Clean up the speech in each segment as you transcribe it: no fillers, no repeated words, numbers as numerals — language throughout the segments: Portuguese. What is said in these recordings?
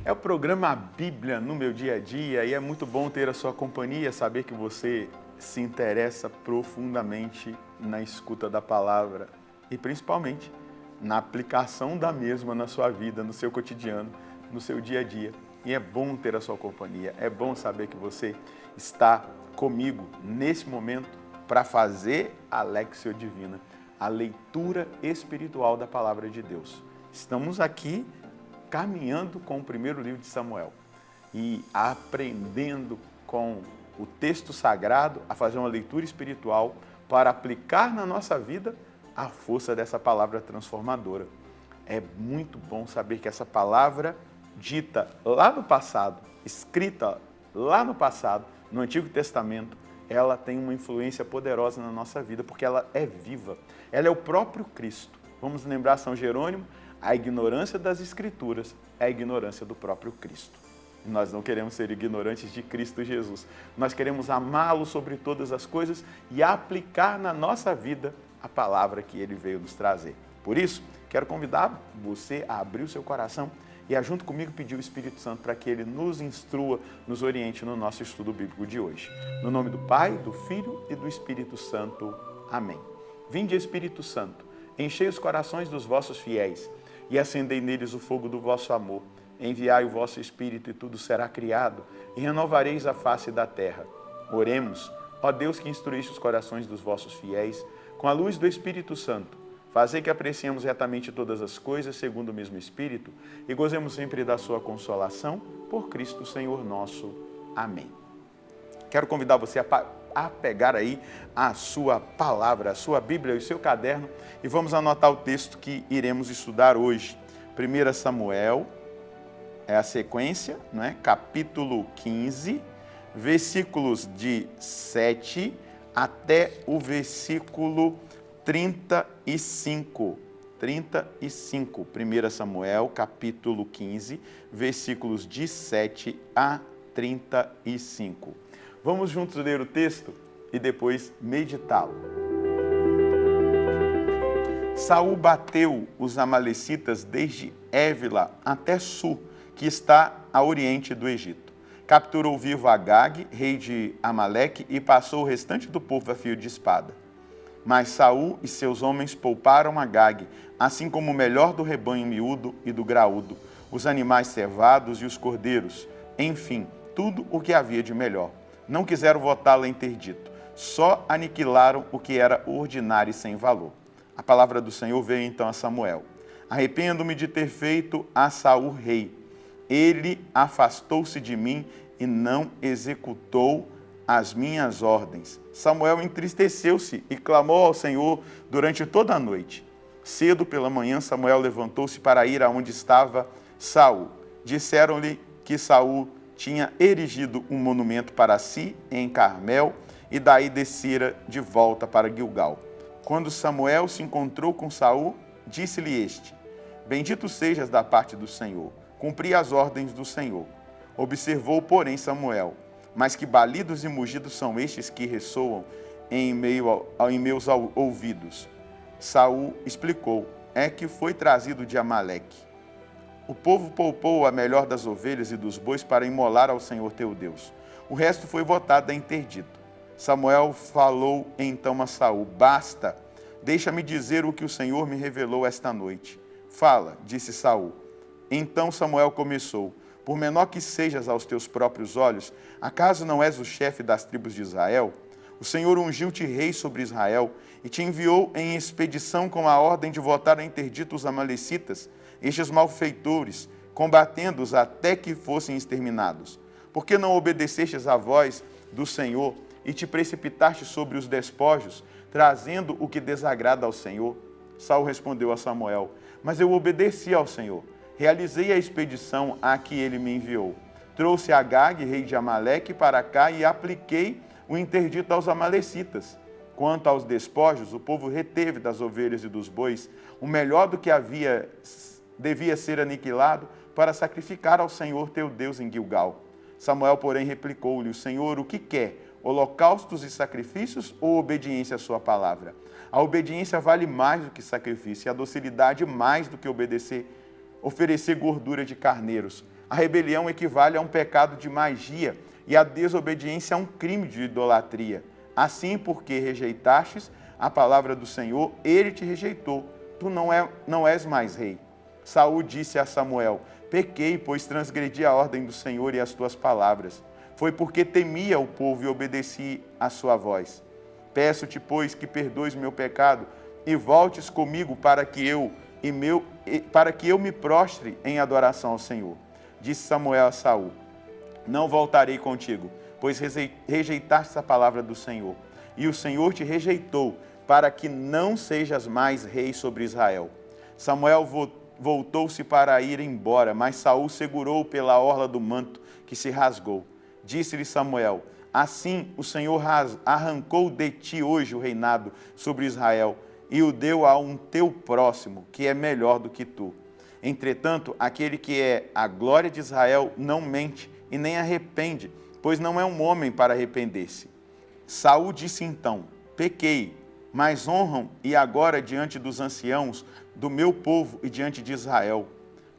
É o programa Bíblia no meu dia a dia e é muito bom ter a sua companhia, saber que você se interessa profundamente na escuta da palavra e principalmente na aplicação da mesma na sua vida, no seu cotidiano, no seu dia a dia. E é bom ter a sua companhia, é bom saber que você está comigo nesse momento para fazer a Lexio Divina, a leitura espiritual da palavra de Deus. Estamos aqui caminhando com o primeiro livro de Samuel e aprendendo com o texto sagrado a fazer uma leitura espiritual para aplicar na nossa vida a força dessa palavra transformadora. É muito bom saber que essa palavra dita lá no passado, escrita lá no passado, no Antigo Testamento, ela tem uma influência poderosa na nossa vida, porque ela é viva. Ela é o próprio Cristo. Vamos lembrar São Jerônimo? A ignorância das Escrituras é a ignorância do próprio Cristo. Nós não queremos ser ignorantes de Cristo Jesus. Nós queremos amá-lo sobre todas as coisas e aplicar na nossa vida a palavra que ele veio nos trazer. Por isso, quero convidar você a abrir o seu coração e a junto comigo pedir o Espírito Santo para que ele nos instrua, nos oriente no nosso estudo bíblico de hoje. No nome do Pai, do Filho e do Espírito Santo. Amém. Vinde, Espírito Santo, enchei os corações dos vossos fiéis e acendei neles o fogo do vosso amor. Enviai o vosso Espírito e tudo será criado, e renovareis a face da terra. Oremos, ó Deus que instruíste os corações dos vossos fiéis, com a luz do Espírito Santo, fazei que apreciemos retamente todas as coisas segundo o mesmo Espírito e gozemos sempre da sua consolação, por Cristo Senhor nosso. Amém. Quero convidar você a pegar aí a sua palavra, a sua Bíblia e o seu caderno e vamos anotar o texto que iremos estudar hoje. 1 Samuel, é a sequência, não é? Capítulo 15, versículos de 7 até o versículo 35. 35, 1 Samuel, capítulo 15, versículos de 7 a 35. Vamos juntos ler o texto e depois meditá-lo. Saul bateu os amalecitas desde Évila até Sur, que está a oriente do Egito. Capturou vivo Agag, rei de Amaleque, e passou o restante do povo a fio de espada. Mas Saul e seus homens pouparam Agag, assim como o melhor do rebanho miúdo e do graúdo, os animais cevados e os cordeiros, enfim, tudo o que havia de melhor. Não quiseram votá-la interdito, só aniquilaram o que era ordinário e sem valor. A palavra do Senhor veio então a Samuel. Arrependo-me de ter feito a Saul rei. Ele afastou-se de mim e não executou as minhas ordens. Samuel entristeceu-se e clamou ao Senhor durante toda a noite. Cedo pela manhã, Samuel levantou-se para ir aonde estava Saul. Disseram-lhe que Saul tinha erigido um monumento para si em Carmel e daí descera de volta para Gilgal. Quando Samuel se encontrou com Saul, disse-lhe este: Bendito sejas da parte do Senhor, cumpri as ordens do Senhor. Observou, porém, Samuel: Mas que balidos e mugidos são estes que ressoam em meus ouvidos? Saul explicou: É que foi trazido de Amaleque. O povo poupou a melhor das ovelhas e dos bois para imolar ao Senhor teu Deus. O resto foi votado a interdito. Samuel falou então a Saul: Basta, deixa-me dizer o que o Senhor me revelou esta noite. Fala, disse Saul. Então Samuel começou: Por menor que sejas aos teus próprios olhos, acaso não és o chefe das tribos de Israel? O Senhor ungiu-te rei sobre Israel e te enviou em expedição com a ordem de votar a interdito os amalecitas, estes malfeitores, combatendo-os até que fossem exterminados. Por que não obedecestes à voz do Senhor e te precipitaste sobre os despojos, trazendo o que desagrada ao Senhor? Saul respondeu a Samuel: Mas eu obedeci ao Senhor. Realizei a expedição a que ele me enviou. Trouxe Agag, rei de Amaleque, para cá e apliquei o interdito aos amalecitas. Quanto aos despojos, o povo reteve das ovelhas e dos bois o melhor do que devia ser aniquilado para sacrificar ao Senhor teu Deus em Gilgal. Samuel, porém, replicou-lhe: O Senhor o que quer? Holocaustos e sacrifícios ou obediência à sua palavra? A obediência vale mais do que sacrifício, e a docilidade mais do que oferecer gordura de carneiros. A rebelião equivale a um pecado de magia e a desobediência a um crime de idolatria. Assim, porque rejeitastes a palavra do Senhor, ele te rejeitou. Tu não és mais rei. Saul disse a Samuel: pequei, pois transgredi a ordem do Senhor e as tuas palavras. Foi porque temia o povo e obedeci a sua voz. Peço-te, pois, que perdoes meu pecado e voltes comigo para que eu me prostre em adoração ao Senhor. Disse Samuel a Saul: não voltarei contigo, pois rejeitaste a palavra do Senhor. E o Senhor te rejeitou, para que não sejas mais rei sobre Israel. Samuel voltou-se para ir embora, mas Saul segurou-o pela orla do manto, que se rasgou. Disse-lhe Samuel: assim o Senhor arrancou de ti hoje o reinado sobre Israel e o deu a um teu próximo, que é melhor do que tu. Entretanto, aquele que é a glória de Israel não mente e nem arrepende, pois não é um homem para arrepender-se. Saul disse então: pequei, mas honram e agora diante dos anciãos do meu povo e diante de Israel.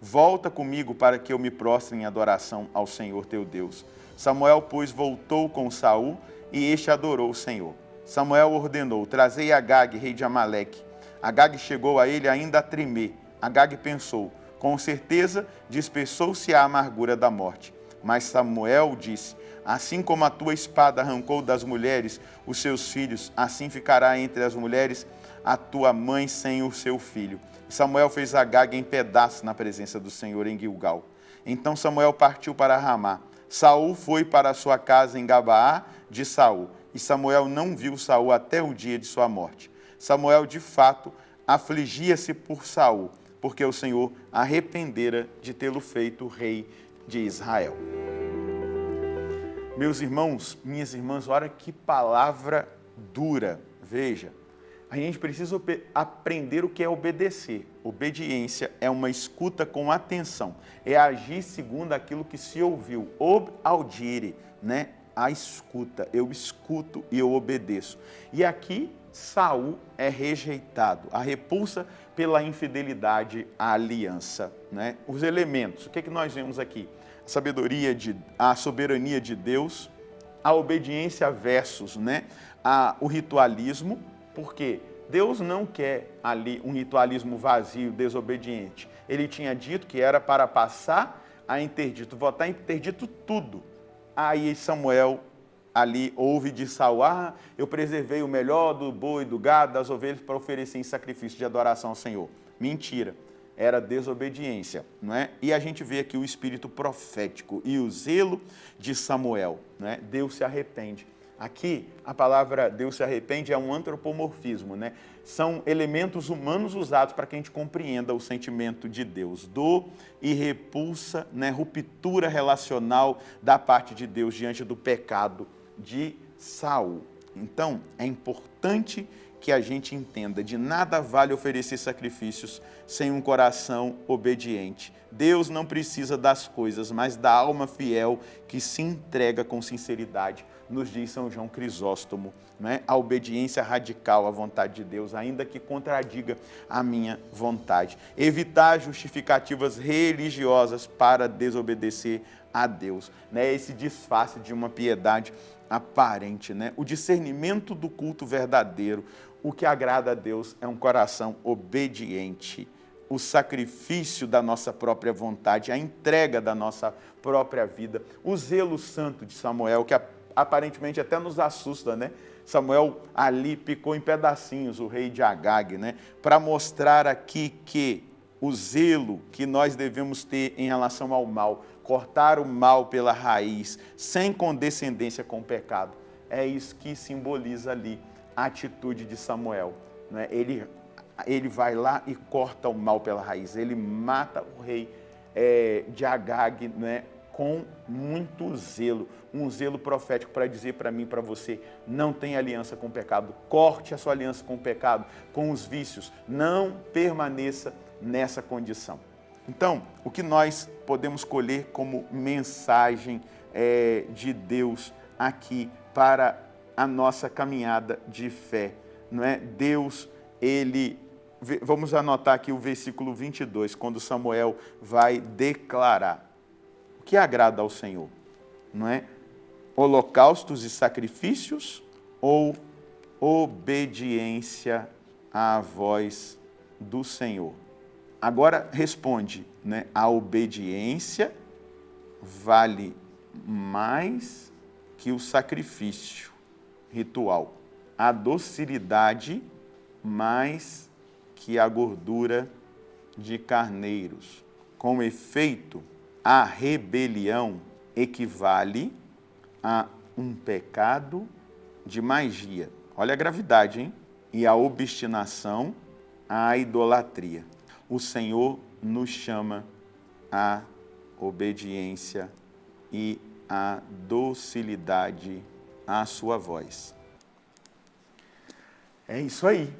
Volta comigo para que eu me prostre em adoração ao Senhor teu Deus. Samuel, pois, voltou com Saul e este adorou o Senhor. Samuel ordenou: trazei Agag, rei de Amaleque. Agag chegou a ele ainda a tremer. Agag pensou: com certeza dispersou-se a amargura da morte. Mas Samuel disse: assim como a tua espada arrancou das mulheres os seus filhos, assim ficará entre as mulheres a tua mãe sem o seu filho. E Samuel fez Agag em pedaços na presença do Senhor em Gilgal. Então Samuel partiu para Ramá. Saul foi para a sua casa em Gabaá de Saul, e Samuel não viu Saul até o dia de sua morte. Samuel, de fato, afligia-se por Saul, porque o Senhor arrependera de tê-lo feito rei de Israel. Meus irmãos, minhas irmãs, olha que palavra dura. Veja, a gente precisa aprender o que é obedecer. Obediência é uma escuta com atenção, é agir segundo aquilo que se ouviu. Ob audire, né? A escuta, eu escuto e eu obedeço. E aqui Saul é rejeitado, a repulsa pela infidelidade à aliança, né? Os elementos, o que é que nós vemos aqui? A soberania de Deus, a obediência versus, né, o ritualismo, porque Deus não quer ali um ritualismo vazio, desobediente. Ele tinha dito que era para passar a interdito, votar interdito tudo. Aí Samuel ali ouve de Saul: eu preservei o melhor do boi, do gado, das ovelhas para oferecer em sacrifício de adoração ao Senhor. Mentira. Era desobediência, não é? E a gente vê aqui o espírito profético e o zelo de Samuel, não é? Deus se arrepende. Aqui, a palavra Deus se arrepende é um antropomorfismo, né? São elementos humanos usados para que a gente compreenda o sentimento de Deus. Dor e repulsa, né? Ruptura relacional da parte de Deus diante do pecado de Saul. Então, é importante que a gente entenda: de nada vale oferecer sacrifícios sem um coração obediente. Deus não precisa das coisas, mas da alma fiel que se entrega com sinceridade, nos diz São João Crisóstomo, né? A obediência radical à vontade de Deus, ainda que contradiga a minha vontade. Evitar justificativas religiosas para desobedecer a Deus, né? Esse disfarce de uma piedade aparente, né? O discernimento do culto verdadeiro. O que agrada a Deus é um coração obediente. O sacrifício da nossa própria vontade, a entrega da nossa própria vida. O zelo santo de Samuel, que aparentemente até nos assusta, né? Samuel ali picou em pedacinhos o rei de Agag, né? Para mostrar aqui que o zelo que nós devemos ter em relação ao mal, cortar o mal pela raiz, sem condescendência com o pecado. É isso que simboliza ali a atitude de Samuel, né? Ele vai lá e corta o mal pela raiz. Ele mata o rei de Agag, né, com muito zelo. Um zelo profético para dizer para mim e para você: não tenha aliança com o pecado. Corte a sua aliança com o pecado, com os vícios. Não permaneça nessa condição. Então, o que nós podemos colher como mensagem de Deus aqui para a nossa caminhada de fé, não é? Deus, vamos anotar aqui o versículo 22, quando Samuel vai declarar: que agrada ao Senhor? Não é? Holocaustos e sacrifícios ou obediência à voz do Senhor? Agora responde, né? A obediência vale mais que o sacrifício ritual. A docilidade mais que a gordura de carneiros. Com efeito, a rebelião equivale a um pecado de magia. Olha a gravidade, hein? E a obstinação à idolatria. O Senhor nos chama à obediência e à docilidade à sua voz. É isso aí,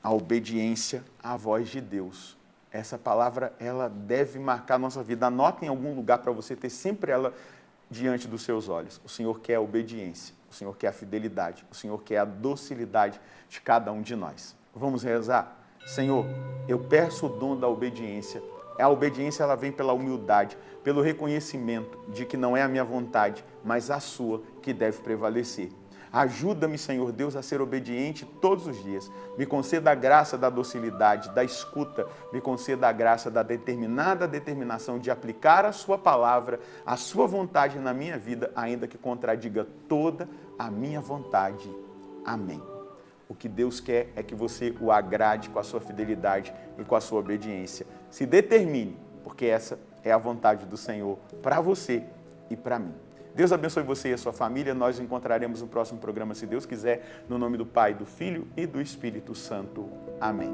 a obediência à voz de Deus. Essa palavra, ela deve marcar a nossa vida. Anota em algum lugar para você ter sempre ela diante dos seus olhos. O Senhor quer a obediência, o Senhor quer a fidelidade, o Senhor quer a docilidade de cada um de nós. Vamos rezar? Senhor, eu peço o dom da obediência. A obediência, ela vem pela humildade, pelo reconhecimento de que não é a minha vontade, mas a sua que deve prevalecer. Ajuda-me, Senhor Deus, a ser obediente todos os dias. Me conceda a graça da docilidade, da escuta. Me conceda a graça da determinação de aplicar a sua palavra, a sua vontade na minha vida, ainda que contradiga toda a minha vontade. Amém. O que Deus quer é que você o agrade com a sua fidelidade e com a sua obediência. Se determine, porque essa é a vontade do Senhor para você e para mim. Deus abençoe você e a sua família. Nós nos encontraremos no próximo programa, se Deus quiser, no nome do Pai, do Filho e do Espírito Santo. Amém.